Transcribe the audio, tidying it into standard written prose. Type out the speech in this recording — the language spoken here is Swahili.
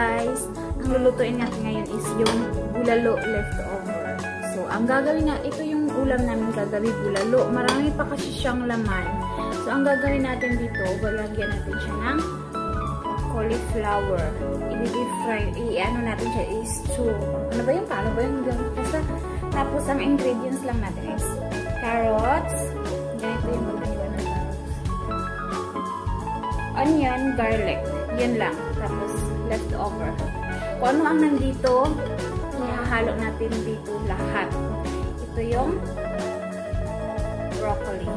guys, ang lulutuin natin ngayon is yung bulalo leftover. So, ang gagawin na, ito yung ulam namin kagabi, bulalo. Marami pa kasi siyang laman. So, ang gagawin natin dito, balagyan natin siya ng cauliflower. I-fry, i-ano natin siya is stew. Ano ba yung paano ba yung basta, tapos ang ingredients lang natin is carrots. Ganito yung magkaiba ng carrots. Onion, garlic. Yan lang. Tapos, leftover. Kung ano ang nandito, ihahalo natin dito lahat. Ito yung broccoli.